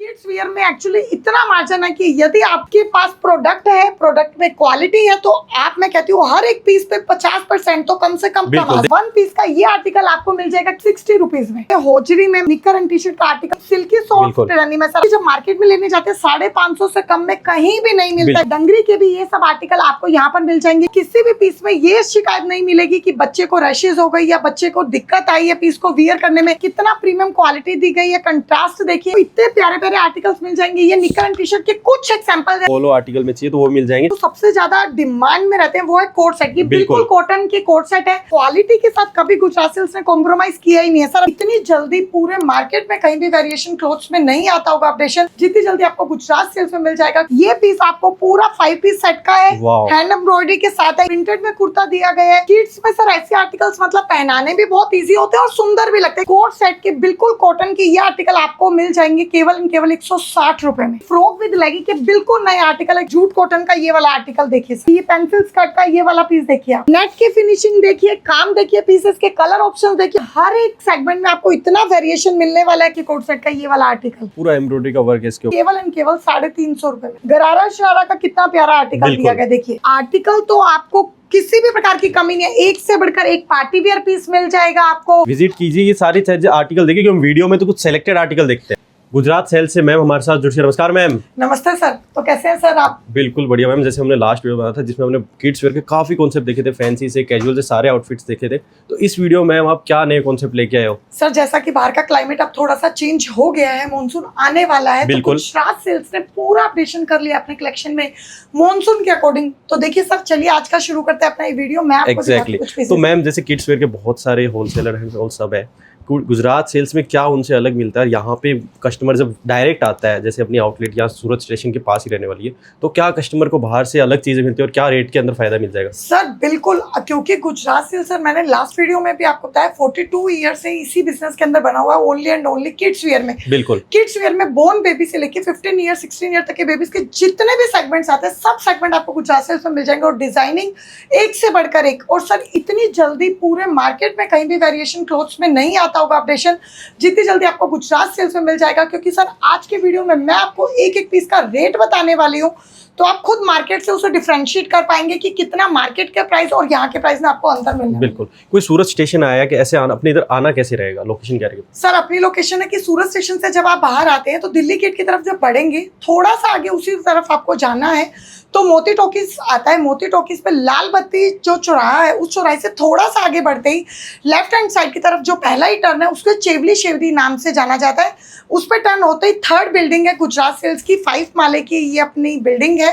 Kids wear में actually इतना margin है कि यदि आपके पास प्रोडक्ट है, प्रोडक्ट में क्वालिटी है, तो आप, मैं कहती हूँ, हर एक पीस पे 50% तो कम से कम कमा। वन पीस का ये आर्टिकल आपको मिल जाएगा 60 रुपीज में। होजरी में निकर एंड टी शर्ट का आर्टिकल सिल्की सॉफ्ट रनिंग में सर, जब मार्केट में लेने जाते हैं 550 से कम में कहीं भी नहीं मिलता। डंगरी के भी ये सब आर्टिकल आपको यहाँ पर मिल जाएंगे। किसी भी पीस में ये शिकायत नहीं मिलेगी कि बच्चे को रैशेज हो गई या बच्चे को दिक्कत आई है पीस को वियर करने में। कितना प्रीमियम क्वालिटी दी गई है, कंट्रास्ट देखिए, इतने प्यारे प्यारे आर्टिकल्स मिल जाएंगे। ये निकर एंड टी शर्ट के कुछ एग्जांपल है। पोलो आर्टिकल में चाहिए तो वो मिल जाएंगे। तो सबसे ज्यादा डिमांड में रहते हैं वो है कोट सेट। ये बिल्कुल कॉटन के कोट सेट है। क्वालिटी के साथ कभी गुजरात सिल्क्स ने कॉम्प्रोमाइज किया ही नहीं है सर। इतनी जल्दी पूरे मार्केट में कहीं भी वेरिएशन क्लोथ्स में नहीं आता होगा अपडेशन, जितनी जल्दी आपको गुजरात सिल्क्स में मिल जाएगा। ये पीस आपको पूरा 5 पीस सेट का है, हैंड एम्ब्रॉयडरी के साथ है, प्रिंटेड में कुर्ता दिया गया है। किड्स में सर ऐसे आर्टिकल्स मतलब पहनाने भी बहुत ईजी होते हैं और सुंदर भी लगते हैं। कोट सेट के बिल्कुल कॉटन के ये आर्टिकल आपको मिल जाएंगे केवल 160 रुपए में। फ्रॉक विद लेगी के बिल्कुल नए आर्टिकल है। जूट कॉटन का ये वाला आर्टिकल देखिए, ये पेंसिल स्कर्ट का ये वाला पीस देखिए, नेट की फिनिशिंग देखिए, काम देखिए, पीसेस के कलर ऑप्शन देखिए। हर एक सेगमेंट में आपको इतना वेरिएशन मिलने वाला है कि कोट सेट का ये वाला आर्टिकल पूरा एम्ब्रॉयडरी का वर्क है इसके ऊपर, केवल 350 रुपए में। गरारा शरारा का कितना प्यारा आर्टिकल दिया गया। देखिए आर्टिकल तो आपको किसी भी प्रकार की कमी नहीं है। एक से बढ़कर एक पार्टी वेयर पीस मिल जाएगा आपको। विजिट कीजिए, ये सारी चीजें आर्टिकल देखिए, क्योंकि हम वीडियो में तो कुछ सिलेक्टेड आर्टिकल देखते हैं। गुजरात सेल से मैम हमारे साथ जुड़। नमस्कार मैम। नमस्ते सर, तो कैसे हैं सर आप? बिल्कुल बढ़िया मैम। जैसे हमने लास्ट वीडियो बनाया था जिसमें हमने किड्स वेयर के काफी कॉन्सेप्ट देखे थे, फैंसी से कैजुअल से सारे आउटफिट्स देखे थे, तो इस वीडियो में आप क्या नए कॉन्सेप्ट लेके आए हो? सर जैसा कि बाहर का क्लाइमेट अब थोड़ा सा चेंज हो गया है, मानसून आने वाला है, तो गुजरात सेल्स ने पूरा अपडेशन कर लिया अपने कलेक्शन में मानसून के अकॉर्डिंग। तो देखिए सर, चलिए आज का शुरू करते हैं अपना ये वीडियो। मैं आपको एग्जैक्टली तो मैम जैसे किड्स वेयर के बहुत सारे होलसेलर हैं और सब है, गुजरात सेल्स में क्या उनसे अलग मिलता है? यहाँ पे कस्टमर जब डायरेक्ट आता है, जैसे अपनी आउटलेट यहाँ सूरत स्टेशन के पास ही रहने वाली है, तो क्या कस्टमर को बाहर से अलग चीजें मिलती है और क्या रेट के अंदर फायदा मिल जाएगा? सर बिल्कुल, क्योंकि गुजरात सेल्स सर, मैंने लास्ट वीडियो में भी आपको बताया, 42 ईयर से इसी बिजनेस के अंदर बना हुआ है, only and only kids where में। बिल्कुल किड्स वेयर में बोर्न बेबी से लेके 15 ईयर 16 ईयर तक के बेबीज के जितने भी सेगमेंट्स आते हैं, सब सेगमेंट आपको गुजरात सेल्स में मिल जाएंगे। और डिजाइनिंग एक से बढ़कर एक। और सर इतनी जल्दी पूरे मार्केट में कहीं भी वेरिएशन क्लोथ्स में नहीं आता होगा अपडेशन, जितनी जल्दी आपको गुजरात सेल्स में मिल जाएगा। क्योंकि सर आज के वीडियो में मैं आपको एक एक पीस का रेट बताने वाली हूँ, तो आप खुद मार्केट से उसे डिफरेंशिएट कर पाएंगे कि कितना मार्केट के प्राइस और यहाँ के प्राइस में आपको अंतर मिलना है। बिल्कुल। कोई सूरत स्टेशन आया कि ऐसे अपने इधर आना कैसे रहेगा? लोकेशन क्या रहेगी? सर अपनी लोकेशन है कि सूरत स्टेशन से जब आप बाहर आते हैं तो दिल्ली गेट की तरफ जब बढ़ेंगे, थोड़ा सा आगे उसी तरफ आपको जाना है तो मोती टॉकीज आता है। मोती टॉकीज पे लाल बत्ती जो चौराहा है, उस चौराहे से थोड़ा सा आगे बढ़ते ही लेफ्ट हैंड साइड की तरफ जो पहला ही टर्न है, उसको चेवली शेवरी नाम से जाना जाता है। उस पे टर्न होते ही थर्ड बिल्डिंग है गुजरात सेल्स की, 5 माले की ये अपनी बिल्डिंग है।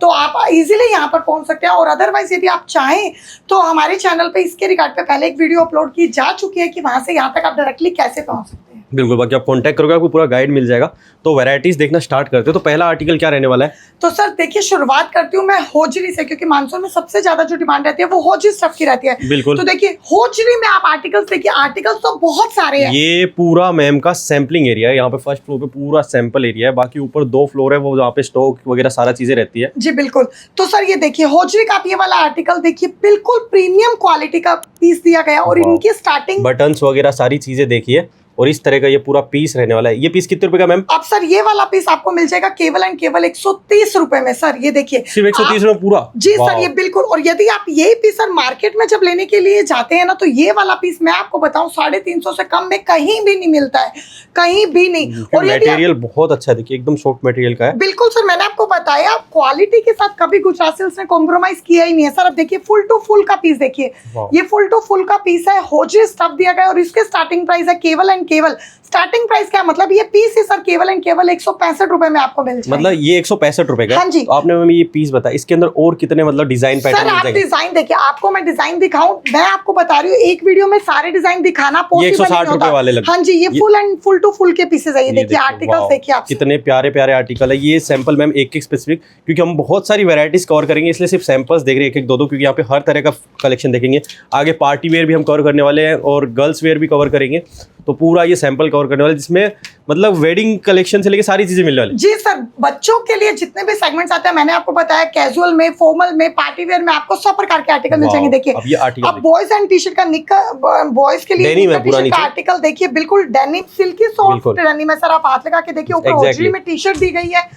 तो आप इजीली यहाँ पर पहुँच सकते हैं। और अदरवाइज यदि आप चाहें तो हमारे चैनल पे इसके रिगार्ड पे पहले एक वीडियो अपलोड की जा चुकी है कि वहाँ से यहाँ तक आप डायरेक्टली कैसे पहुँच सकते हैं। बिल्कुल, बाकी आप कांटेक्ट करोगे आपको पूरा गाइड मिल जाएगा। तो वैरायटीज देखना स्टार्ट करते हो, तो पहला आर्टिकल क्या रहने वाला है? तो सर देखिए, शुरुआत करती हूँ मैं होजरी से, क्योंकि मानसून में सबसे ज्यादा जो डिमांड रहती है वो होजरी स्टफ की रहती है। बिल्कुल। तो देखिए होजरी में आप आर्टिकल्स देखिए, आर्टिकल्स तो बहुत सारे हैं। ये पूरा मैम का सैम्पलिंग एरिया है। यहाँ पे फर्स्ट फ्लोर पे पूरा सैंपल एरिया है, बाकी ऊपर 2 फ्लोर है, वो जहाँ पे स्टॉक वगैरह सारा चीजें रहती है। जी बिल्कुल। तो सर ये देखिए होजरी का ये वाला आर्टिकल देखिए, बिल्कुल प्रीमियम क्वालिटी का पीस दिया गया और इनकी स्टार्टिंग बटन्स वगैरह सारी चीजें देखिए। और इस तरह का ये पूरा पीस रहने वाला है। ये पीस कितने रुपए का मैम? अब सर ये वाला पीस आपको मिल जाएगा केवल एंड केवल 130 रुपए में। सर ये देखिए, सिर्फ 130 में पूरा? जी सर ये बिल्कुल। और यदि आप यही पीस सर मार्केट में जब लेने के लिए जाते हैं ना, तो ये वाला पीस मैं आपको बताऊं 350 से कम में कहीं भी नहीं मिलता है, कहीं भी नहीं। और मटेरियल बहुत अच्छा देखिए, एकदम सॉफ्ट मटेरियल का है। बिल्कुल सर, मैंने आपको बताया क्वालिटी के साथ कभी गुजरात सेल्स ने कॉम्प्रोमाइज किया ही नहीं है। सर अब देखिए फुल टू फुल का पीस देखिए, ये फुल टू फुल का पीस है, होजरी स्टफ दिया गया और इसके स्टार्टिंग प्राइस है केवल एंड केवल, स्टार्टिंग प्राइस क्या मतलब, ये पीस है सर केवल एंड केवल 165 रुपए में आपको मिल जाएगा। मतलब ये 165 रुपए का? हाँ जी। तो आपने मैम ये पीस बताया, इसके अंदर और कितने मतलब डिजाइन पैटर्न मिल जाएंगे? सर आप डिजाइन देखिए, आपको मैं डिजाइन दिखाऊं, मैं आपको बता रही हूँ एक वीडियो में सारे डिजाइन दिखाना पॉसिबल नहीं होता। 160 रुपए वाले लग। हाँ जी, ये full and full to full के पीसेस है। ये देखिए आर्टिकल्स देखिए आप, कितने प्यारे प्यारे आर्टिकल है। ये सैंपल मैम एक स्पेसिफिक, क्योंकि हम बहुत सारी वैरायटीज कवर करेंगे, इसलिए सिर्फ सैंपल्स देख रहे हैं एक एक दो, क्योंकि यहाँ पे हर तरह का कलेक्शन देखेंगे। आगे पार्टी वेयर भी हम कवर करने वाले हैं और गर्ल्स वेयर भी कवर करेंगे, तो पूरा ये सैंपल कवर करने वाले, जिसमें मतलब वेडिंग कलेक्शन से लेके सारी चीजें मिलने वाली। जी सर, बच्चों के लिए जितने भी सेगमेंट्स आते हैं, मैंने आपको बताया कैजुअल में, फॉर्मल में, पार्टी वेयर में, आपको सब प्रकार के आर्टिकल मिल जाएंगे। देखिए अब ये आर्टिकल अब बॉयज एंड टी शर्ट का निक्कर, बॉयज के लिए Denim है निक्कर पूरा टी शर्ट का नीचे। आर्टिकल देखिए, बिल्कुल डेनिम सिल्की सॉफ्ट बिल्कुल। डेनिम है सर। आप हाथ लगा के देखिए, ऊपर Exactly। होजरी में टी शर्ट दी गई है,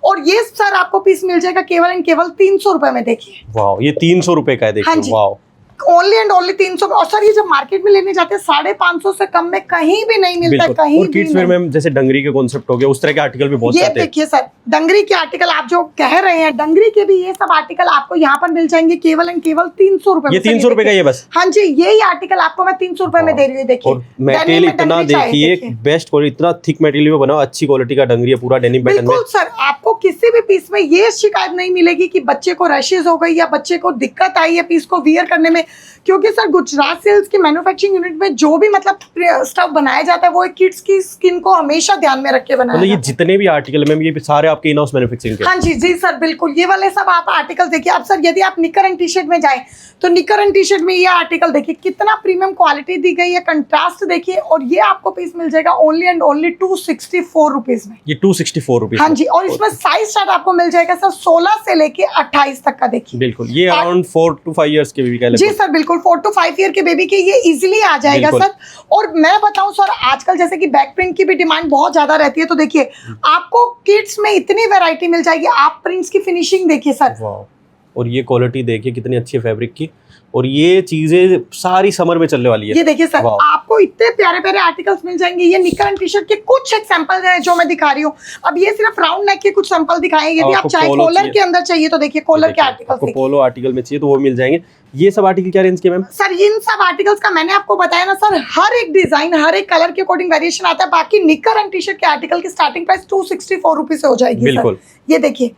और ये सर आपको पीस मिल जाएगा केवल एंड केवल 300 रुपए में। देखिए वाह, ये 300 रुपए का है, हाँ देखिए जी। वाह। ओनली एंड ओनली 300 में। और सर ये जब मार्केट में लेने जाते हैं 550 से कम में कहीं भी नहीं मिलता है, बिल्कुल। कहीं और भी किड्स वेयर नहीं। में जैसे डंगरी के कॉन्सेप्ट हो गया, उस तरह के आर्टिकल भी बहुत ये आते हैं। देखिए सर, डंगरी के आर्टिकल आप जो कह रहे हैं, डंगरी के भी ये सब आर्टिकल आपको यहाँ पर मिल जाएंगे केवल एंड केवल 300 रुपए में। ये 300 रुपए का ही है बस। हाँ जी, यही आर्टिकल आपको मैं 300 रुपए में दे रही हूँ। देखिए और मटेरियल Denim में इतना डंगरी चाहिए, देखिए, बेस्ट क्वालिटी, इतना थिक मटेरियल में बना हुआ, अच्छी क्वालिटी का डंगरी है, पूरा डेनिम पैटर्न में। बिल्कुल सर, आपको किसी भी पीस में ये शिकायत नहीं मिलेगी कि बच्चे को रैशेज हो गई या बच्चे को दिक्कत आई है पीस को वियर करने में, क्योंकि सर गुजरात सिल्क्स की मैन्युफैक्चरिंग यूनिट में जो भी मतलब स्टफ बनाया जाता है वो किड्स की स्किन को हमेशा ध्यान में रख के बनाया मतलब ये जाता है। जितने भी आर्टिकल मैम, ये सारे आपके इन हाउस मैन्युफैक्चरिंग के। हाँ जी जी सर, बिल्कुल ये वाले सब आप आर्टिकल देखिए। अब सर यदि आप निकर एंड टी शर्ट में जाएं तो निकर एंड टी शर्ट में ये आर्टिकल देखिए, कितना प्रीमियम क्वालिटी दी गई है, कंट्रास्ट देखिए, और ये आपको पीस मिल जाएगा ओनली एंड ओनली 264 रुपीज में। ये 264 रुपीज। हाँ जी, और इसमें साइज स्टार्ट आपको मिल जाएगा सर 16 से लेके 28 तक का। देखिए बिल्कुल, ये अराउंड 4 to 5 इयर्स के बेबी का जी सर, बिल्कुल 4 to 5 ईयर के बेबी के ये इजीली आ जाएगा बिल्कुल। सर। और मैं बताऊं सर, आजकल जैसे कि बैक प्रिंट की भी डिमांड बहुत ज्यादा रहती है, तो देखिए आपको किड्स में इतनी वैरायटी मिल जाएगी। आप प्रिंट्स की फिनिशिंग देखिए सर, वाह, और ये क्वालिटी देखिए कितनी अच्छी है फैब्रिक की, और ये चीजें सारी समर में चलने वाली है। ये देखिए सर, वाह। आपको इतने प्यारे प्यारे आर्टिकल्स मिल जाएंगे। ये निकर एंड टी शर्ट के कुछ एग्जांपल हैं जो मैं दिखा रही हूँ। अब ये सिर्फ राउंड नेक के कुछ सैंपल दिखाए। यदि आप आपको चाहे पोलो कॉलर चाहिए। के अंदर चाहिए तो देखिए कॉलर के आर्टिकल्स आपको देखिए। पोलो आर्टिकल में चाहिए तो वो मिल जाएंगे। ये सब आर्टिकल क्या रेंज के मैम? सर इन सब आर्टिकल्स का मैंने आपको बताया ना सर, हर एक डिजाइन हर एक कलर के अकॉर्डिंग वेरिएशन आता है। बाकी निकर एंड टी शर्ट के आर्टिकल की स्टार्टिंग प्राइस 264 रुपीज से हो जाएगी। बिल्कुल। सर ये देखिए,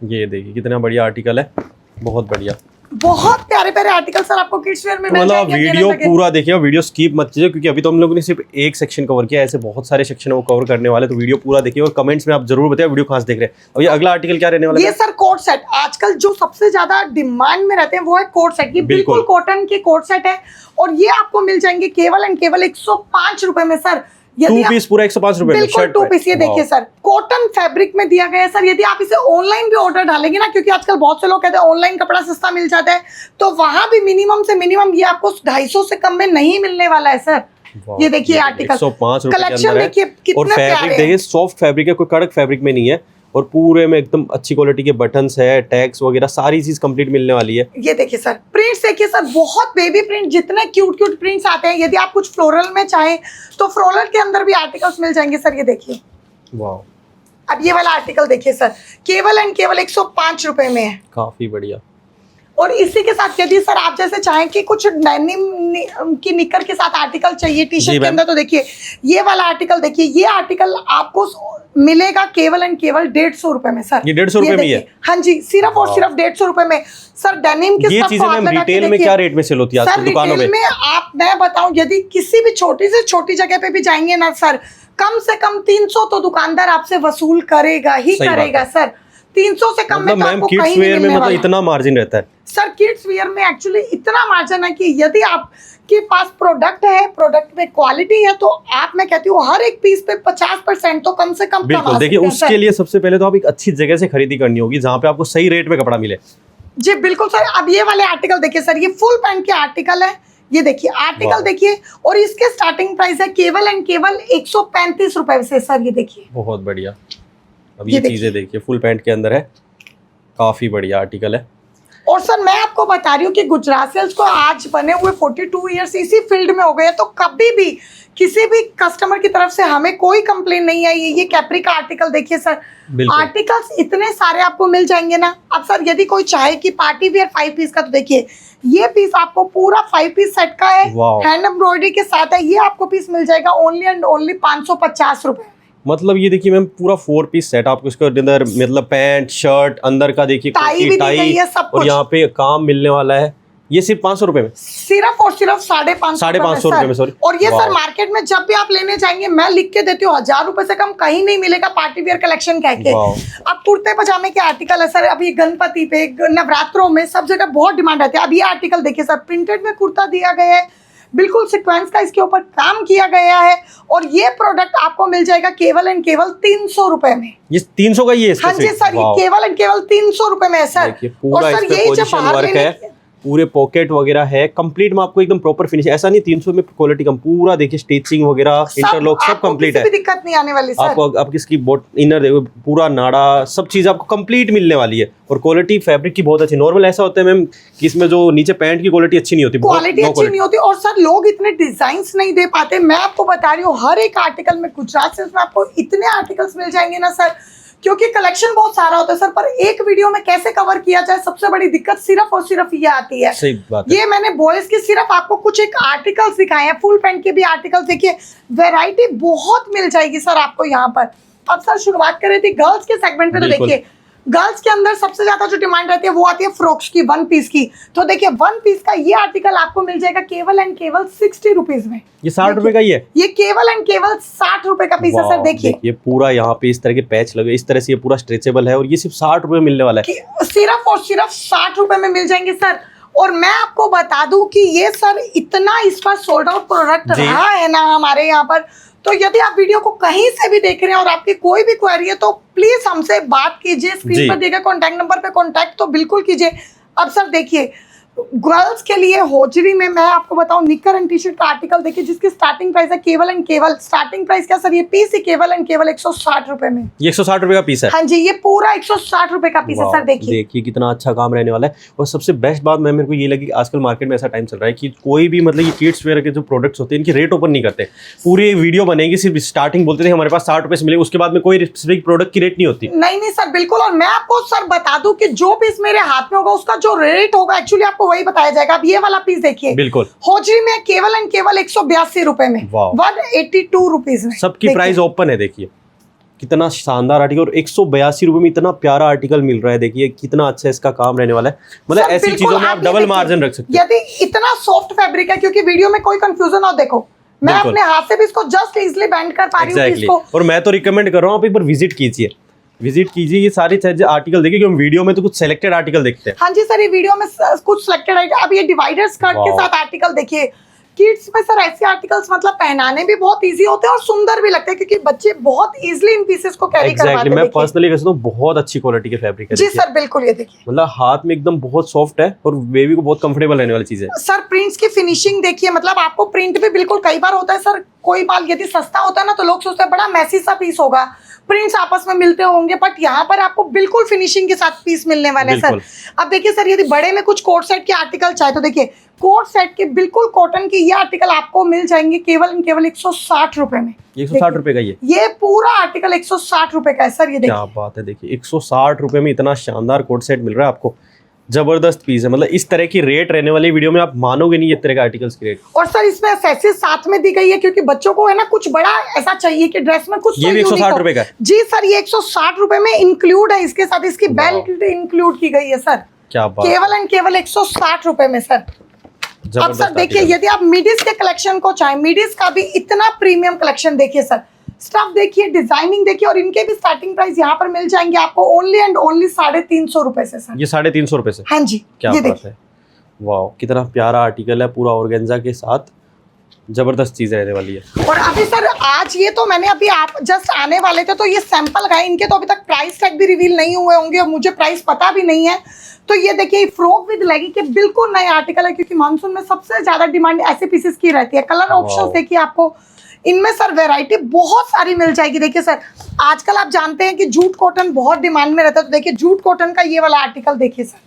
ये देखिए कितना बढ़िया आर्टिकल है, बहुत बढ़िया। बहुत प्यारे प्यारे आर्टिकल सर आपको किड्स वेयर में मिल मतलब जाएंगे। वीडियो पूरा देखिए, वीडियो स्किप मत कीजिए, क्योंकि अभी तो हम लोगों ने सिर्फ एक सेक्शन कवर किया, ऐसे बहुत सारे सेक्शन है वो कवर करने वाले, तो वीडियो पूरा देखिए और कमेंट्स में आप जरूर बताइए वीडियो कहाँ से देख रहे हैं। अब ये अगला आर्टिकल क्या रहने वाला ये है? सर कोट सेट आजकल जो सबसे ज्यादा डिमांड में रहते हैं वो है कोट सेट। ये बिल्कुल कॉटन के कोट सेट है, और ये आपको मिल जाएंगे केवल एंड केवल 105 रुपए में सर। टू पीस पूरा 105 रुपए में बिल्कुल शर्ट 2 पीस। ये देखिए सर, कॉटन फैब्रिक में दिया गया है सर। यदि आप इसे ऑनलाइन भी ऑर्डर डालेंगे ना, क्योंकि आजकल बहुत से लोग कहते हैं ऑनलाइन कपड़ा सस्ता मिल जाता है, तो वहां भी मिनिमम से मिनिमम ये आपको 250 से कम में नहीं मिलने वाला है सर। ये देखिए आर्टिकल 105 रुपए के कलेक्शन अंदर है। देखिए और कितने फैब्रिक प्यारे देखिए हैं। सॉफ्ट फैब्रिक है, कोई कड़क फैब्रिक में नहीं है, और पूरे में एकदम अच्छी क्वालिटी के बटन्स है, टैग्स वगैरह सारी चीज कंप्लीट मिलने वाली है। ये देखिए सर, प्रिंट्स देखिए सर, बहुत बेबी प्रिंट, जितने क्यूट क्यूट प्रिंट्स आते हैं। यदि आप कुछ फ्लोरल में चाहें तो फ्लोरल के अंदर भी आर्टिकल्स मिल जाएंगे सर। ये देखिए, वाह, अब ये वाला आर्टिकल देखिए सर, केवल एंड केवल 105 रुपए में है। काफी बढ़िया। और इसी के साथ यदि सर आप जैसे चाहें कि कुछ डेनिम की निकर के साथ आर्टिकल चाहिए टी जी शर्ट के मैम। अंदर, तो देखिए ये वाला आर्टिकल देखिए। ये आर्टिकल आपको मिलेगा केवल एंड केवल 150 रुपए में सर। ये 150 रुपए में ही है? हाँ जी, सिर्फ और सिर्फ 150 रुपए में सर। डेनिम के ये stuff चीजें को आप मैम लगा के रिटेल में देखिए। क्या रेट में सेल होती है सर आजकल दुकानों रिटेल में? में आप, मैं बताऊं, यदि किसी भी छोटी से छोटी जगह पे भी जाएंगे ना सर, कम से कम 300 तो दुकानदार आपसे वसूल करेगा ही सही बात करेगा है। सर। 300 से कम में मतलब तो मैम आपको किड्स कहीं नहीं वेयर में मिलने मतलब वाला। इतना मार्जिन रहता है? सर किड्स वेयर में एक्चुअली इतना मार्जिन है कि यदि आपके पास प्रोडक्ट है, प्रोडक्ट में क्वालिटी है, तो आप, मैं कहती हूँ हर एक पीस पे 50% तो कम से कम बिल्कुल। देखिए उसके लिए सबसे पहले तो आप एक अच्छी जगह से खरीदी करनी होगी जहाँ पे आपको सही रेट में कपड़ा मिले। जी बिल्कुल सर। अब ये वाले आर्टिकल देखिए सर, ये फुल पैंट के आर्टिकल है। ये देखिए आर्टिकल देखिए, और इसके स्टार्टिंग प्राइस है केवल एंड केवल 135 रुपए से सर। ये देखिए, बहुत बढ़िया। अब ये ये देखिए। चीजें देखिए, फुल पैंट के अंदर है, काफी बढ़िया आर्टिकल है। और सर मैं आपको बता रही हूँ कि गुजरात सेल्स को आज बने हुए 42 इयर्स इसी फील्ड में हो गए, तो कभी भी किसी भी कस्टमर की तरफ से हमें कोई कंप्लेन नहीं आई है। ये कैप्री का आर्टिकल देखिए सर, बिल्कुल। आर्टिकल्स इतने सारे आपको मिल जाएंगे ना। अब सर यदि कोई चाहे कि पार्टी वेयर 5 पीस का, तो देखिए ये पीस आपको पूरा 5 पीस सेट का है, वाह। हैंड एम्ब्रॉयडरी के साथ है। ये आपको पीस मिल जाएगा ओनली एंड ओनली 550 रुपए। मतलब ये देखिए मैम पूरा 4 पीस सेट आपको इसके अंदर, मतलब पैंट शर्ट, अंदर का देखिए टाई कुर्ती, भी दी गई है, सब और कुछ। यहाँ पे काम मिलने वाला है। ये सिर्फ 500 रुपए में, सिर्फ और सिर्फ 550 रुपए में, सॉरी। और ये वाह। सर मार्केट में जब भी आप लेने जाएंगे, मैं लिख के देती हूँ 1000 रुपए से कम कहीं नहीं मिलेगा पार्टी वेयर कलेक्शन कह के। वाह। अब कुर्ते पजामे के आर्टिकल है सर, अभी गणपति पे, नवरात्रों में सब जगह बहुत डिमांड रहती है। अब ये आर्टिकल देखिए सर, प्रिंटेड में कुर्ता दिया गया है, बिल्कुल सीक्वेंस का इसके ऊपर काम किया गया है। और ये प्रोडक्ट आपको मिल जाएगा केवल एंड केवल 300 रुपए में। ये 300 का ही है? हाँ जी सर, ये केवल एंड केवल 300 रुपए में है सर। पूरा इस पे पोजीशन वर्क है, पूरे पॉकेट वगैरह है, कंप्लीट में आपको एकदम प्रॉपर फिनिश। ऐसा नहीं 300 में क्वालिटी कम, पूरा देखिए स्टिचिंग वगैरह, इंटरलॉक सब कंप्लीट है। दिक्कत नहीं आने वाली सर। आपको आप किसकी इनर देखो, पूरा नाड़ा सब चीज आपको कंप्लीट मिलने वाली है। और क्वालिटी फैब्रिक की बहुत अच्छी। नॉर्मल ऐसा होता है मैम कि इसमें जो नीचे पैंट की क्वालिटी अच्छी नहीं होती, क्वालिटी अच्छी नहीं होती। और सर लोग इतने डिजाइन नहीं दे पाते। मैं आपको बता रही हूँ, हर एक आर्टिकल में गुजरात सिल्क्स में आपको इतने आर्टिकल्स मिल जाएंगे ना सर, क्योंकि कलेक्शन बहुत सारा होता है सर, पर एक वीडियो में कैसे कवर किया जाए, सबसे बड़ी दिक्कत सिर्फ और सिर्फ ये आती है। सही बात है। ये मैंने बॉयज की सिर्फ आपको कुछ एक आर्टिकल्स दिखाए हैं, फुल पैंट के भी आर्टिकल्स देखिए, वैरायटी बहुत मिल जाएगी सर आपको यहाँ पर। अब सर शुरुआत कर रही थी गर्ल्स के सेगमेंट पे, तो देखिए गर्ल्स के अंदर सबसे ज्यादा जो डिमांड रहती है वो आती है फ्रॉक्स की, वन पीस की। तो देखिए वन पीस का ये आर्टिकल आपको मिल जाएगा केवल एंड केवल 60 रुपीज में। ये 60 रुपए का ही है? ये केवल एंड केवल 60 रुपए का पीस है सर। देखिए पूरा यहाँ पे इस तरह के पैच लगे, इस तरह से ये पूरा स्ट्रेचेबल है और ये सिर्फ 60 रुपए मिलने वाला है। सिर्फ और सिर्फ 60 रुपए में मिल जाएंगे सर। और मैं आपको बता दूं कि ये सर इतना इस बार सोल्ड आउट प्रोडक्ट रहा है ना हमारे यहाँ पर। तो यदि आप वीडियो को कहीं से भी देख रहे हैं और आपकी कोई भी क्वेरी है तो प्लीज हमसे बात कीजिए। स्क्रीन पर दिए गए कॉन्टैक्ट नंबर पे कॉन्टैक्ट तो बिल्कुल कीजिए। अब सर देखिए गर्ल्स के लिए होजरी में मैं आपको बताऊं निकर एंड टी शर्ट का आर्टिकल देखिए, जिसकी स्टार्टिंग प्राइस है केवल एंड केवल, स्टार्टिंग प्राइस क्या सर, ये पीस ही केवल एंड केवल 160 रुपए में। ये 160 रुपए का पीस है? हाँ जी, ये पूरा 160 रुपए का पीस है सर। देखिए कितना अच्छा काम रहने वाला है। और सबसे बेस्ट बात मेरे को ये लगी, आजकल मार्केट में ऐसा टाइम चल रहा है कि कोई भी मतलब ये किड्स वेयर के जो प्रोडक्ट्स होते हैं इनकी रेट ओपन नहीं करते। पूरी वीडियो बनेगी, सिर्फ स्टार्टिंग बोलते थे हमारे पास 60 रुपए से मिलेगा, उसके बाद में कोई स्पेसिफिक प्रोडक्ट की रेट नहीं होती। नहीं सर बिल्कुल। और मैं आपको सर बता दूं कि जो पीस मेरे हाथ में होगा उसका जो रेट होगा एक्चुअली आपको वही बताया जाएगा। ये वाला पीस देखिए, बिल्कुल होजरी में केवल एंड केवल 182 रुपए में, 182 रुपीज में सबकी प्राइस ओपन है। देखिए कितना शानदार आर्टिकल, और 182 रुपए में इतना प्यारा आर्टिकल मिल रहा है। देखिए कितना अच्छा इसका काम रहने वाला है। मतलब ऐसी चीजों में आप डबल मार्जिन रख सकते हैं। यदि इतना सॉफ्ट फैब्रिक है, क्योंकि वीडियो में कोई कंफ्यूजन हो, देखो मैं अपने हाथ से भी इसको जस्ट इजीली बैंड कर पा रही हूँ इसको। और मैं तो रिकमेंड कर रहा हूँ आप एक बार विजिट कीजिए, ये सारी आर्टिकल देखिए, क्योंकि वीडियो में तो कुछ सिलेक्टेड आर्टिकल देखते हैं। हाँ जी सर, ये वीडियो में कुछ सिलेक्टेड आर्टिकल। अब ये डिवाइडर स्कर्ट के साथ आर्टिकल देखिए, किड्स में सर ऐसे आर्टिकल्स मतलब पहनाने भी बहुत इजी होते हैं और सुंदर भी लगते हैं, क्योंकि बच्चे बहुत इजीली इन पीसेस को कैरी करवाते हैं। मैं पर्सनली कहता हूँ बहुत अच्छी क्वालिटी के फैब्रिक है। जी सर बिल्कुल, ये देखिए मतलब हाथ में एकदम बहुत सॉफ्ट है और बेबी को बहुत कंफर्टेबल रहने वाली चीज है। सर प्रिंट्स की फिनिशिंग देखिए, मतलब आपको प्रिंट भी बिल्कुल, कई बार होता है सर कोई माल यदि सस्ता होता है ना तो लोग सोचते हैं बड़ा मैसी सा पीस होगा, प्रिंट्स आपस में मिलते होंगे, बट यहाँ पर आपको बिल्कुल फिनिशिंग के साथ पीस मिलने वाले हैं सर। अब देखिए सर, यदि बड़े में कुछ कोट सेट के आर्टिकल चाहे तो देखिए कोट सेट के बिल्कुल कॉटन के ये आर्टिकल आपको मिल जाएंगे केवल केवल 160 रुपए में। 160 रुपए का ये पूरा आर्टिकल 160 रुपए का है सर। ये देखिए क्या बात है, देखिए 160 रुपए में इतना शानदार कोट सेट मिल रहा है आपको। जबरदस्त पीस है। मतलब इस तरह की रेट रहने वाली वीडियो में आप मानोगे नहीं, इस तरह का आर्टिकल्स की रेट। और सर इसमें एक्सेसरीज साथ में दी गई है, क्योंकि बच्चों को है ना कुछ बड़ा ऐसा चाहिए कि ड्रेस में कुछ। ये भी 160 रुपए का? जी सर, ये 160 रुपए में इंक्लूड है, इसके साथ इसकी बेल्ट इंक्लूड की गई है सर। क्या बात, केवल एंड केवल 160 रुपए में सर। अब सर देखिए, यदि आप मिडीज के कलेक्शन को चाहें, मिडीज का भी इतना प्रीमियम कलेक्शन देखिए सर, स्टफ देखिए, डिजाइनिंग देखिए, और इनके भी स्टार्टिंग प्राइस यहाँ पर मिल जाएंगे आपको ओनली एंड ओनली 350 रुपए से सर। ये 350 रुपए से? हाँ जी, क्या बात है, वाह कितना प्यारा आर्टिकल है, पूरा ऑर्गेन्जा के साथ जबरदस्त चीज रहने वाली है। और अभी सर आज ये तो मैंने अभी आप जस्ट आने वाले थे तो ये सैंपल गए, इनके तो अभी तक प्राइस टैग भी रिवील नहीं हुए होंगे और मुझे प्राइस पता भी नहीं है। तो ये देखिए फ्रॉक विद लेगी के बिल्कुल नए आर्टिकल है, क्योंकि मानसून में सबसे ज्यादा डिमांड ऐसे पीसेस की रहती है। कलर ऑप्शंस देखिए, आपको इनमें सर वैरायटी बहुत सारी मिल जाएगी। देखिए सर, आजकल आप जानते हैं कि जूट कॉटन बहुत डिमांड में रहता है, तो देखिए जूट कॉटन का ये वाला आर्टिकल देखिए सर,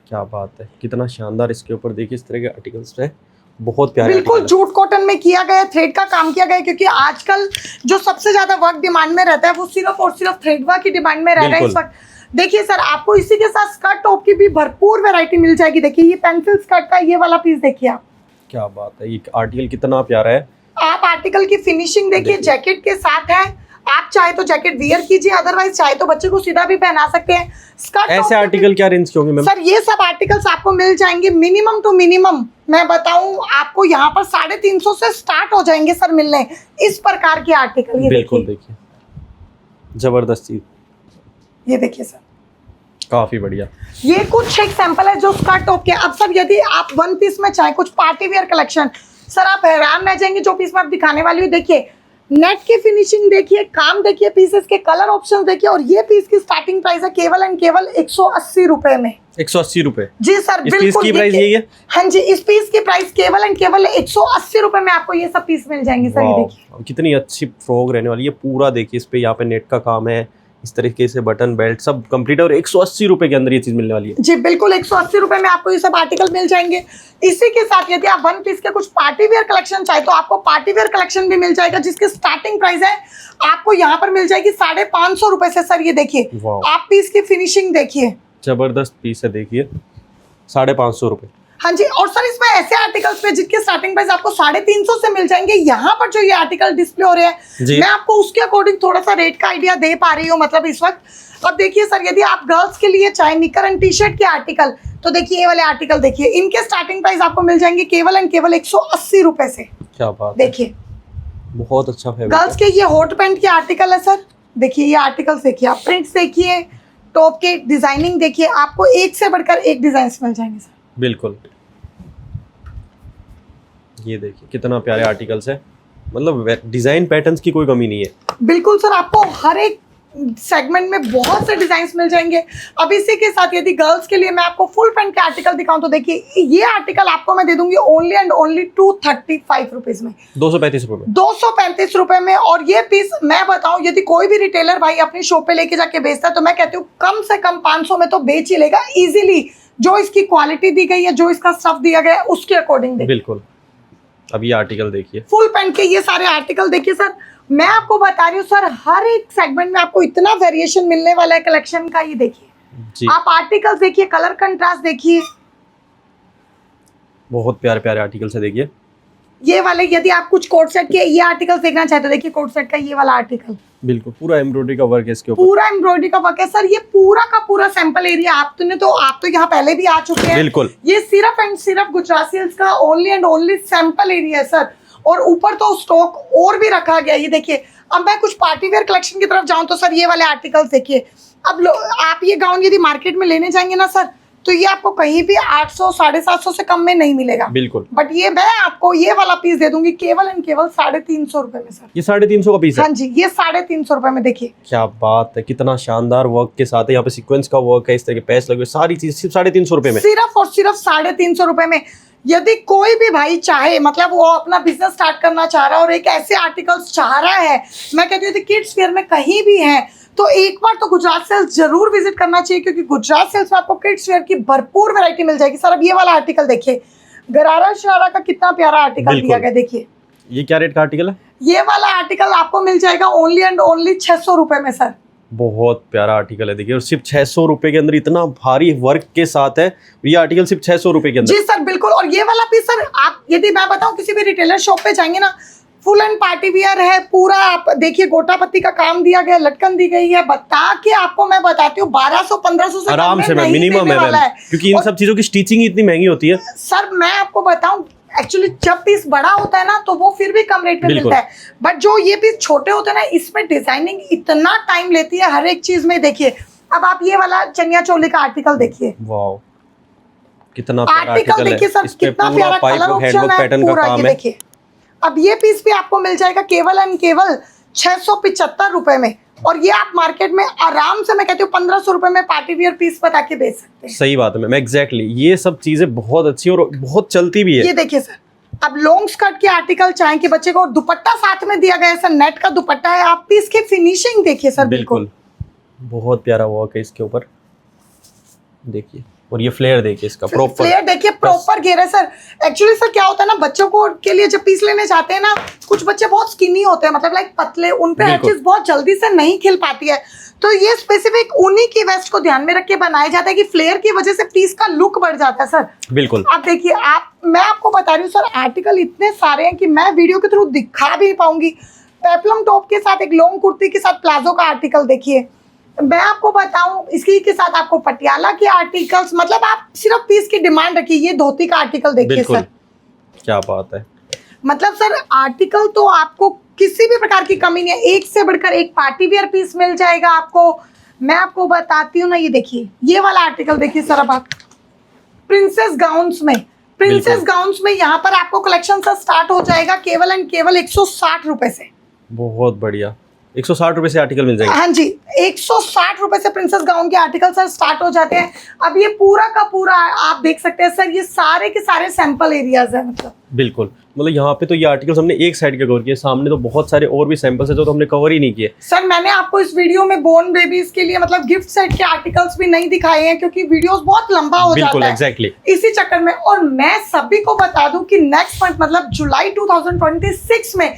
क्या बात है, कितना शानदार इसके ऊपर देखिए इस तरह के आर्टिकल्स है, बहुत प्यारे। बिल्कुल जूट कॉटन में किया गया, थ्रेड का काम किया गया, क्योंकि आजकल जो सबसे ज्यादा वर्क डिमांड में रहता है वो सिर्फ और सिर्फ थ्रेड वर्क की डिमांड में रह रहा है इस वक्त। देखिए सर, आपको इसी के साथ स्कर्ट टॉप की भी भरपूर वैरायटी मिल जाएगी। देखिए ये पेंसिल स्कर्ट का ये वाला पीस देखिए आप, क्या बात है, ये आर्टिकल कितना प्यारा है। आप आर्टिकल की फिनिशिंग देखिए, जैकेट के साथ है, आप चाहे तो जैकेट वियर कीजिए, अदरवाइज चाहे तो बच्चे को सीधा भी पहना सकते हैं। स्कर्ट ऐसे आर्टिकल क्या रेंज के होंगे मैम? सर ये सब आर्टिकल्स आपको मिल जाएंगे मिनिमम टू मिनिमम, मैं बताऊं आपको यहाँ पर 350 से स्टार्ट हो जाएंगे सर मिलने इस प्रकार के आर्टिकल। ये बिल्कुल देखिए जबरदस्त चीज, ये देखिए सर काफी बढ़िया। ये कुछ एक सैंपल है जो स्कर्ट टॉप के। अब सर यदि आप वन पीस में चाहे कुछ पार्टी वियर कलेक्शन, सर आप हैरान रह जाएंगे जो पीस मैं आप दिखाने वाली हूँ। देखिए नेट की फिनिशिंग देखिए, काम देखिए, पीसेस के कलर ऑप्शन देखिए, और ये पीस की स्टार्टिंग प्राइस है केवल एंड केवल 180 रुपए में। 180 रुपए? जी सर इस बिल्कुल। पीस की प्राइस यही है? हाँ जी, इस पीस की प्राइस केवल एंड केवल 180 रुपए में आपको ये सब पीस मिल जाएंगे सर। ये देखिए कितनी अच्छी फ्रॉक रहने वाली है। पूरा देखिए इस पे यहाँ पे नेट का काम है, इस तरीके से बटन बेल्ट सब कंप्लीट है, और 180 रुपए के अंदर ये चीज मिलने वाली है। जी बिल्कुल, 180 रुपए में आपको ये सब आर्टिकल मिल जाएंगे। इसी के साथ यदि आप वन पीस के कुछ पार्टी वेयर कलेक्शन चाहे तो आपको पार्टी वेयर कलेक्शन भी मिल जाएगा, जिसकी स्टार्टिंग प्राइस है आपको यहाँ पर मिल जाएगी 550 रुपए से। सर ये देखिए आप पीस की फिनिशिंग देखिए, जबरदस्त पीस है देखिए, 550 रुपए। हाँ जी। और सर इसमें ऐसे आर्टिकल्स पे जिनके स्टार्टिंग प्राइस आपको 350 से मिल जाएंगे। यहाँ पर जो ये आर्टिकल डिस्प्ले हो रहे हैं मैं आपको उसके अकॉर्डिंग थोड़ा सा रेट का आइडिया दे पा रही हूँ, मतलब इस वक्त। अब देखिए सर, यदि आप गर्ल्स के लिए चाहे निकर एंड टी शर्ट के आर्टिकल, तो देखिए ये वाले आर्टिकल देखिए, इनके स्टार्टिंग प्राइस आपको मिल जाएंगे केवल एंड केवल 180 रुपए से। क्या बात, देखिए बहुत अच्छा फैब्रिक। गर्ल्स के ये हॉट पैंट के आर्टिकल है सर। देखिए ये आर्टिकल देखिए, आप प्रिंट्स देखिए, टॉप के डिजाइनिंग देखिए, आपको एक से बढ़कर एक डिजाइन मिल जाएंगे सर। बिल्कुल, ये देखिए कितना प्यारे आर्टिकल्स है, मतलब डिजाइन पैटर्न्स की कोई कमी नहीं है। बिल्कुल सर, आपको हर एक सेगमेंट में बहुत से डिजाइन्स मिल जाएंगे। अब इसी के साथ यदि गर्ल्स के लिए मैं आपको फुल पैंट के आर्टिकल दिखाऊं तो देखिए ये आर्टिकल आपको मैं दे दूंगी ओनली एंड ओनली 235 रुपीज में, 235 रुपए में, 235 रुपए में। और ये पीस मैं बताऊं यदि कोई भी रिटेलर भाई अपनी शॉप पे लेके जाके बेचता है तो मैं कहती हूँ कम से कम 500 में तो बेच ही लेगा इजीली, जो इसकी क्वालिटी दी गई है, जो इसका स्टफ दिया गया है उसके अकॉर्डिंग। बिल्कुल। अब ये आर्टिकल देखिए, फुल पैंट के ये सारे आर्टिकल देखिए सर, मैं आपको बता रही हूँ सर हर एक सेगमेंट में आपको इतना वेरिएशन मिलने वाला है कलेक्शन का। ये देखिए आप आर्टिकल्स देखिए, कलर कंट्रास्ट देखिए, बहुत प्यारे प्यारे आर्टिकल्स है। देखिए ये वाले, यदि आप कुछ कोट सेट के ये आर्टिकल्स देखना चाहते हो, देखिए कोट सेट का ये वाला आर्टिकल, बिल्कुल पूरा एम्ब्रॉयडरी का वर्क है इसके ऊपर, पूरा एम्ब्रॉयडरी का वर्क है सर। ये पूरा का पूरा सैंपल एरिया आप तो यहाँ पहले भी आ चुके हैं। बिल्कुल, ये सिर्फ एंड सिर्फ गुजरात सिल्क्स का only and only sample area है सर, और ऊपर तो स्टॉक और भी रखा गया। ये देखिए, अब मैं कुछ पार्टी वेयर कलेक्शन की तरफ जाऊं तो सर ये वाले आर्टिकल्स देखिए। अब आप ये गाउन यदि मार्केट में लेने जाएंगे ना सर, तो ये आपको कहीं भी 800 750 से कम में नहीं मिलेगा। बिल्कुल, बट ये मैं आपको ये वाला पीस दे दूंगी केवल एंड केवल 350 रुपए में सर। ये 350 का पीस है? हाँ जी, ये 350 रुपए में। देखिए क्या बात है, कितना शानदार वर्क के साथ है। यहाँ पे सीक्वेंस का वर्क है, इस तरह के पैच लगे हुए, सारी चीज सिर्फ 350 रुपए में, सिर्फ और सिर्फ 350 रुपए में। यदि कोई भी भाई चाहे, मतलब वो अपना बिजनेस स्टार्ट करना चाह रहा है और एक ऐसे आर्टिकल्स चाह रहा है, मैं कहती हूँ किड्स वेयर में कहीं भी है तो एक बार तो गुजरात सेल्स जरूर विजिट करना चाहिए, क्योंकि गुजरात सेल्स में आपको किड्स वेयर की भरपूर वैरायटी मिल जाएगी सर। अब ये वाला आर्टिकल देखिए, गरारा शरारा का कितना प्यारा आर्टिकल दिया गया। देखिए ये क्या रेट का आर्टिकल है? ये वाला आर्टिकल आपको मिल जाएगा ओनली एंड ओनली 600 रुपए में सर। बहुत प्यारा आर्टिकल है देखिए, और सिर्फ 600 रुपए के अंदर इतना भारी वर्क के साथ है। ये आर्टिकल सिर्फ 600 रुपए के अंदर। जी सर बिल्कुल। और ये वाला पीस सर, आप यदि मैं बताऊं किसी भी रिटेलर शॉप पे जाएंगे ना, फुल एंड पार्टी वियर है पूरा। आप देखिए गोटा पत्ती का काम दिया गया, लटकन दी गई है, बता के आपको मैं बताती हूँ 1200-1500 से आराम से मिनिमम है मैम, क्योंकि इन सब चीजों की स्टिचिंग इतनी महंगी होती है सर। मैं आपको बताऊं एक्चुअली जब पीस बड़ा होता है ना तो वो फिर भी कम रेट में मिलता है, बट जो ये पीस छोटे होते हैं ना, इसमें डिजाइनिंग इतना टाइम लेती है हर एक चीज में। देखिए अब आप ये वाला चनिया चोली का आर्टिकल देखिए, वाह कितना प्यारा आर्टिकल देखिए सर, कितना प्यारा कलर ऑप्शन है पूरा। ये देखिए, अब ये पीस भी आपको मिल जाएगा केवल एंड केवल 675 रुपए में, और ये आप मार्केट में आराम से, मैं कहती हूँ 1500 रुपए में पार्टी वियर पीस बता के बेच सकते हैं। सही बात है मैम, एग्जैक्टली ये सब चीजें बहुत अच्छी और बहुत चलती भी है। ये देखिए सर, अब लॉन्ग स्कर्ट के आर्टिकल चाहे कि बच्चे को दुपट्टा साथ में दिया गया है सर, नेट का दुपट्टा है। आप पीस की फिनिशिंग देखिए सर, बिल्कुल बहुत प्यारा वर्क है इसके ऊपर देखिए, और ये फ्लेयर देखिए, इसका प्रॉपर फ्लेयर देखिए, प्रॉपर घेर है सर। एक्चुअली सर क्या होता है ना, बच्चों को के लिए जब पीस लेने जाते हैं ना, कुछ बच्चे बहुत स्किनी होते हैं, मतलब लाइक पतले, उन पे हर चीज बहुत जल्दी से नहीं खिल पाती है, तो ये स्पेसिफिक उन्हीं की वेस्ट को ध्यान में रख के बनाया जाता है कि फ्लेयर की वजह से पीस का लुक बढ़ जाता है सर। बिल्कुल। आप देखिए, मैं आपको बता रही हूँ सर, आर्टिकल इतने सारे हैं कि मैं वीडियो के थ्रू दिखा भी नहीं पाऊंगी। पेप्लम टॉप के साथ एक लॉन्ग कुर्ती के साथ प्लाजो का आर्टिकल देखिए, मैं आपको बताऊं इसकी के साथ आपको पटियाला के आर्टिकल्स, मतलब आप सिर्फ पीस की डिमांड रखिए। ये धोती का आर्टिकल देखिए सर, क्या बात है, मतलब सर आर्टिकल तो आपको किसी भी प्रकार की कमी नहीं है, एक से बढ़कर एक पार्टी वेयर पीस मिल जाएगा आपको। मैं आपको बताती हूँ ना, ये देखिए ये वाला आर्टिकल देखिए सर। अब आप प्रिंसेस गाउन्स में, प्रिंसेस गाउन्स में यहाँ पर आपको कलेक्शन सर स्टार्ट हो जाएगा केवल एंड केवल 160 रुपए से। बहुत बढ़िया, 160 रुपए से आर्टिकल मिल जाएंगे। हाँ जी, 160 रुपए से प्रिंसेस गाउन के आर्टिकल सर स्टार्ट हो जाते हैं। अब ये पूरा का पूरा आप देख सकते हैं सर, ये सारे के सारे सैंपल एरियाज है मतलब। बिल्कुल, मतलब यहाँ पे तो ये आर्टिकल्स हमने एक साइड के कवर किए, सामने तो बहुत सारे और भी सैंपल्स है जो तो हमने कवर ही नहीं किए। सर मैंने आपको इस वीडियो में बोर्न बेबीज के लिए मतलब गिफ्ट सेट के आर्टिकल्स भी नहीं दिखाए हैं क्योंकि वीडियोस बहुत लंबा हो जाता है एग्जैक्टली इसी चक्कर में। और मैं सभी को बता दूं कि नेक्स्ट मंथ मतलब जुलाई 2026 में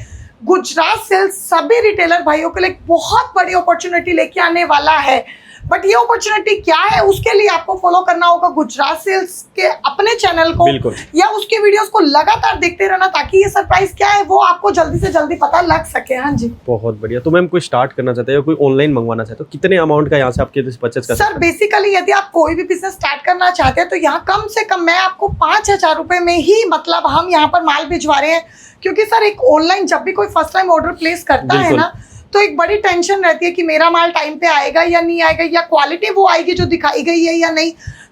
गुजरात सिल्क्स सभी रिटेलर भाइयों के लिए एक बहुत बड़ी अपॉर्चुनिटी लेके आने वाला है। बट ये अपॉर्चुनिटी क्या है उसके लिए आपको फॉलो करना होगा गुजरात सिल्क्स के अपने चैनल को या उसके वीडियोस को लगातार देखते रहना ताकि ये सरप्राइज क्या है वो आपको जल्दी से जल्दी पता लग सके। हाँ जी, बहुत बढ़िया। तो मैम कोई स्टार्ट करना चाहते हैं या कोई ऑनलाइन मंगवाना चाहते हो, कितने अमाउंट का यहाँ से आपके परचेज कर सकते हैं? सर बेसिकली यदि आप कोई भी बिजनेस स्टार्ट करना चाहते हैं तो यहाँ कम से कम मैं आपको 5,000 रुपए में ही मतलब हम यहाँ पर माल भिजवा रहे हैं। क्योंकि सर एक ऑनलाइन जब भी कोई फर्स्ट टाइम ऑर्डर प्लेस करता है ना तो एक बड़ी टेंशन रहती है कि मेरा माल टाइम पे आएगा या नहीं आएगा या क्वालिटी वो आएगी जो दिखाई गई है या नहीं।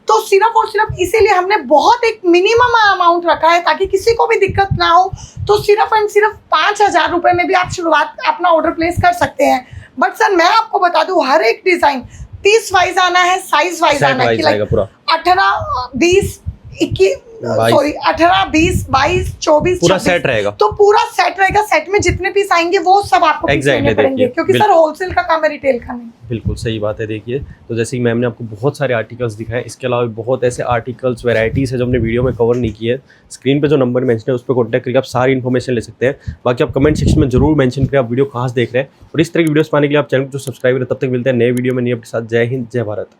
तो सिर्फ और सिर्फ इसीलिए हमने बहुत एक मिनिमम अमाउंट रखा है ताकि किसी को भी दिक्कत ना हो। तो सिर्फ एंड सिर्फ 5,000 रुपए में भी आप शुरुआत अपना ऑर्डर प्लेस कर सकते हैं। बट सर मैं आपको बता दूं हर एक डिजाइन पीस वाइज आना है, साइज वाइज आना है कि लाइक 18, 20, 21 सॉरी 18, 20, 22, 24 पूरा सेट रहेगा। तो पूरा सेट रहेगा। सेट में जितने पीस आएंगे वो सब आपको देने पड़ेंगे क्योंकि सर होलसेल का काम है, रिटेल का नहीं। बिल्कुल सही बात है। देखिए तो जैसे कि मैम ने आपको बहुत सारे आर्टिकल्स दिखाए, इसके अलावा बहुत ऐसे आर्टिकल्स वैरायटीज़ है जो हमने वीडियो में कवर नहीं किए। स्क्रीन पे जो नंबर मेंशन है उस पर कॉन्टैक्ट करके आप सारी इन्फॉर्मेशन ले सकते हैं। बाकी आप कमेंट सेक्शन में जरूर मेंशन करें आप वीडियो कहाँ से देख रहे हैं। और इस तरह की वीडियोस पाने के लिए आप चैनल को सब्सक्राइब करें। तब तक मिलते हैं नए वीडियो में नए आपके साथ। जय हिंद, जय भारत।